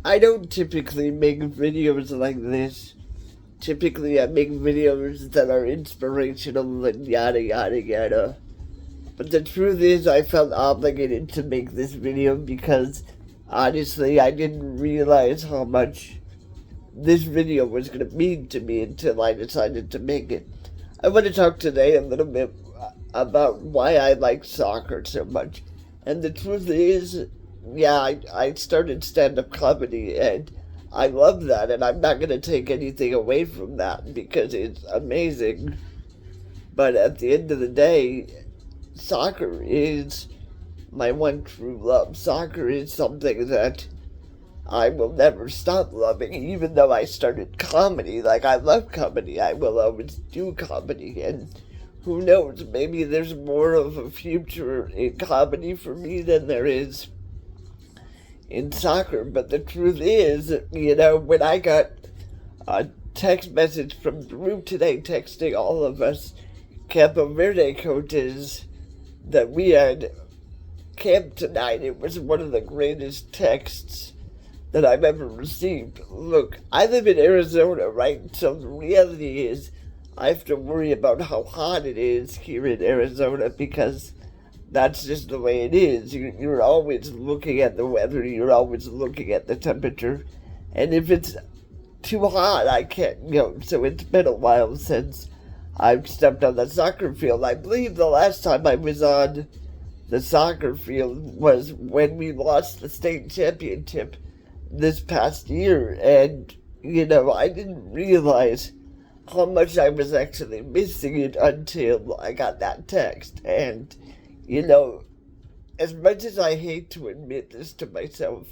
I don't typically make videos like this. Typically, I make videos that are inspirational and yada yada yada. But the truth is, I felt obligated to make this video because honestly, I didn't realize how much this video was going to mean to me until I decided to make it. I want to talk today a little bit about why I like soccer so much. And the truth is, yeah, I started stand-up comedy and I love that, and I'm not going to take anything away from that because it's amazing. But at the end of the day, soccer is my one true love. Soccer is something that I will never stop loving, even though I started comedy. Like, I love comedy. I will always do comedy, and who knows, maybe there's more of a future in comedy for me than there is in soccer. But the truth is, when I got a text message from Drew today texting all of us Campo Verde coaches that we had camp tonight, it was one of the greatest texts that I've ever received. Look, I live in Arizona, right? So the reality is I have to worry about how hot it is here in Arizona because that's just the way it is. You're always looking at the weather, you're always looking at the temperature, and if it's too hot, I can't go. So it's been a while since I've stepped on the soccer field. I believe the last time I was on the soccer field was when we lost the state championship this past year, and I didn't realize how much I was actually missing it until I got that text. And as much as I hate to admit this to myself,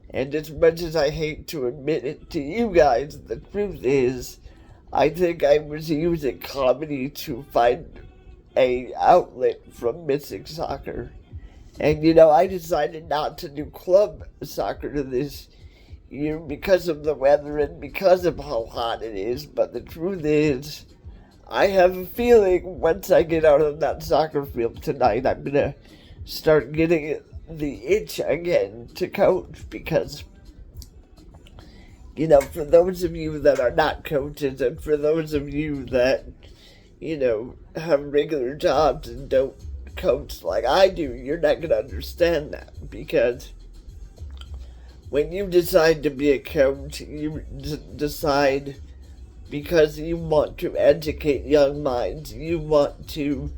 and as much as I hate to admit it to you guys, the truth is I think I was using comedy to find a outlet from missing soccer. And I decided not to do club soccer this year because of the weather and because of how hot it is. But the truth is, I have a feeling once I get out on that soccer field tonight, I'm going to start getting the itch again to coach because, for those of you that are not coaches and for those of you that, have regular jobs and don't coach like I do, you're not going to understand that because when you decide to be a coach, you decide because you want to educate young minds. You want to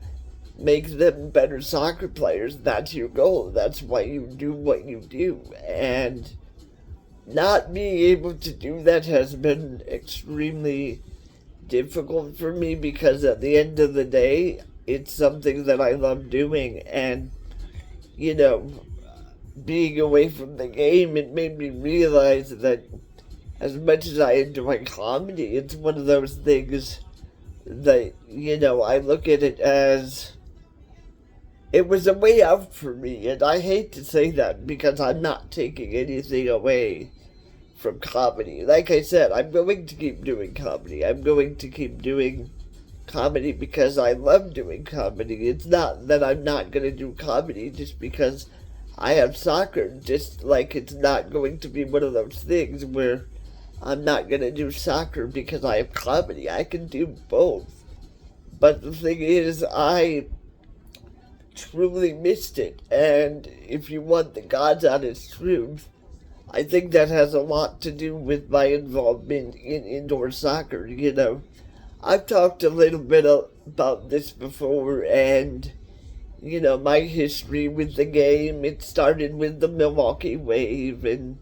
make them better soccer players. That's your goal. That's why you do what you do. And not being able to do that has been extremely difficult for me because at the end of the day, it's something that I love doing. And, being away from the game, it made me realize that as much as I enjoy comedy, it's one of those things that, I look at it as it was a way out for me. And I hate to say that because I'm not taking anything away from comedy. Like I said, I'm going to keep doing comedy. I'm going to keep doing comedy because I love doing comedy. It's not that I'm not going to do comedy just because I have soccer, just like it's not going to be one of those things where I'm not going to do soccer because I have comedy. I can do both. But the thing is, I truly missed it. And if you want the God's honest truth, I think that has a lot to do with my involvement in indoor soccer. I've talked a little bit about this before, and my history with the game, it started with the Milwaukee Wave, and,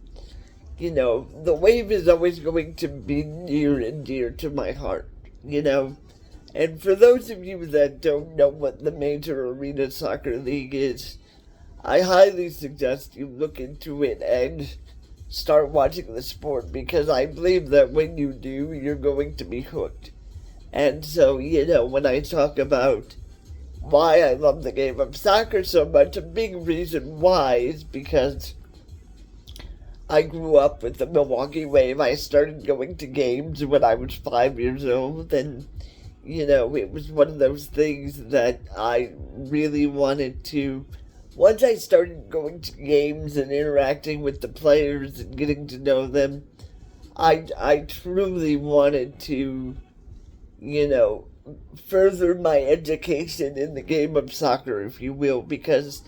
the Wave is always going to be near and dear to my heart, And for those of you that don't know what the Major Arena Soccer League is, I highly suggest you look into it and start watching the sport because I believe that when you do, you're going to be hooked. And so, when I talk about why I love the game of soccer so much, a big reason why is because I grew up with the Milwaukee Wave. I started going to games when I was 5 years old, and, it was one of those things that I really wanted to once I started going to games and interacting with the players and getting to know them, I truly wanted to, you know, further my education in the game of soccer, if you will, because,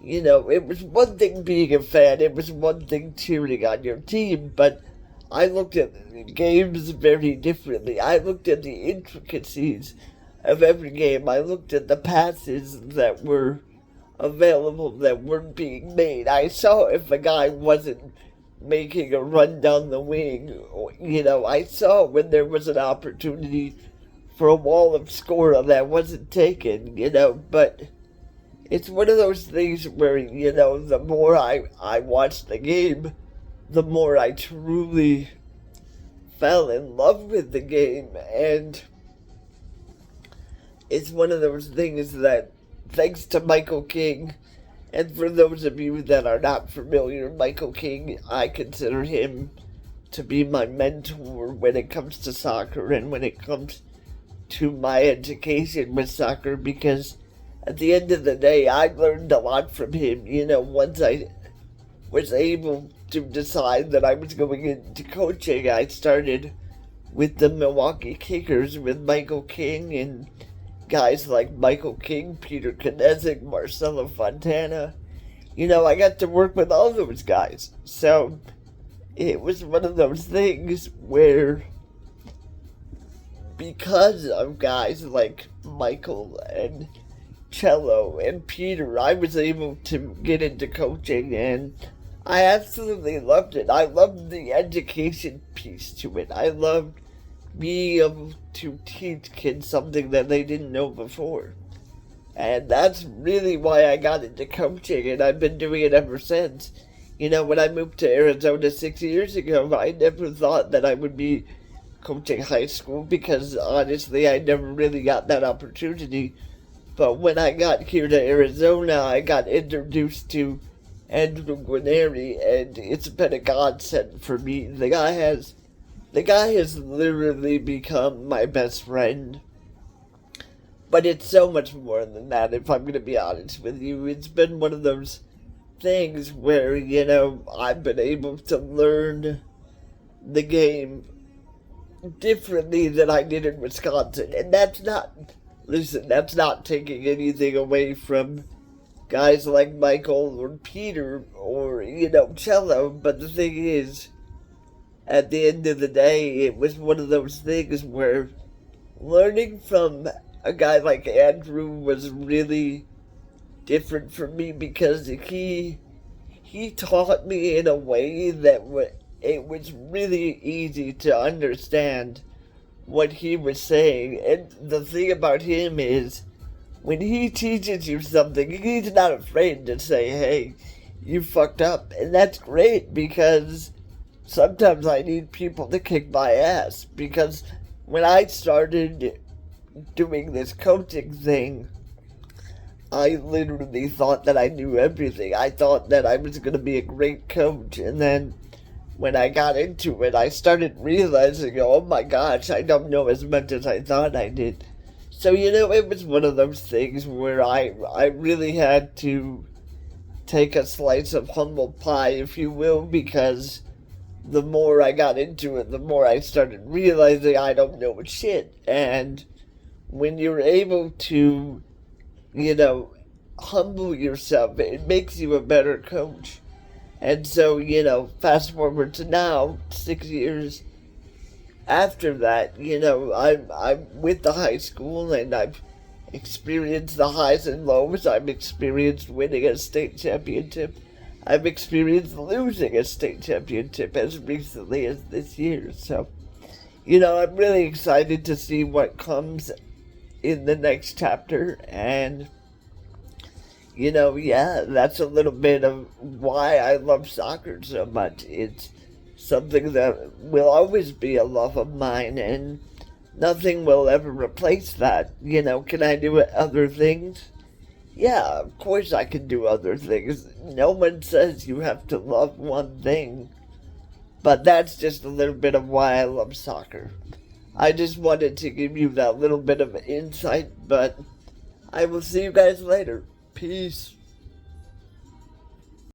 you know, it was one thing being a fan, it was one thing cheering on your team, but I looked at games very differently. I looked at the intricacies of every game. I looked at the passes that were available that weren't being made. I saw if a guy wasn't making a run down the wing. You know, I saw when there was an opportunity for a wall of score that wasn't taken, you know, but it's one of those things where, you know, the more I watched the game, the more I truly fell in love with the game. And it's one of those things that, thanks to Michael King, and for those of you that are not familiar, Michael King, I consider him to be my mentor when it comes to soccer and when it comes to my education with soccer, because at the end of the day, I learned a lot from him. You know, once I was able to decide that I was going into coaching, I started with the Milwaukee Kickers with Michael King and guys like Michael King, Peter Knezick, Marcelo Fontana. You know, I got to work with all those guys. So it was one of those things where, because of guys like Michael and Cello and Peter, I was able to get into coaching, and I absolutely loved it. I loved the education piece to it. I loved being able to teach kids something that they didn't know before. And that's really why I got into coaching, and I've been doing it ever since. You know, when I moved to Arizona 6 years ago, I never thought that I would be coaching high school, because honestly, I never really got that opportunity. But when I got here to Arizona, I got introduced to Andrew Guarneri, and it's been a godsend for me. The guy has literally become my best friend. But it's so much more than that, if I'm going to be honest with you. It's been one of those things where, you know, I've been able to learn the game differently than I did in Wisconsin. And that's not taking anything away from guys like Michael or Peter or, you know, Cello. But the thing is, at the end of the day, it was one of those things where learning from a guy like Andrew was really different for me, because he taught me in a way that it was really easy to understand what he was saying. And the thing about him is, when he teaches you something, he's not afraid to say, hey, you fucked up. And that's great, because sometimes I need people to kick my ass. Because when I started doing this coaching thing, I literally thought that I knew everything. I thought that I was going to be a great coach. And then when I got into it, I started realizing, oh my gosh, I don't know as much as I thought I did. So, you know, it was one of those things where I really had to take a slice of humble pie, if you will, because the more I got into it, the more I started realizing I don't know shit. And when you're able to, you know, humble yourself, it makes you a better coach. And so, you know, fast forward to now, 6 years after that, you know, I'm with the high school, and I've experienced the highs and lows. I've experienced winning a state championship. I've experienced losing a state championship as recently as this year. So, you know, I'm really excited to see what comes in the next chapter. And, you know, yeah, that's a little bit of why I love soccer so much. It's something that will always be a love of mine, and nothing will ever replace that. You know, can I do other things? Yeah, of course I can do other things. No one says you have to love one thing. But that's just a little bit of why I love soccer. I just wanted to give you that little bit of insight, but I will see you guys later. Peace.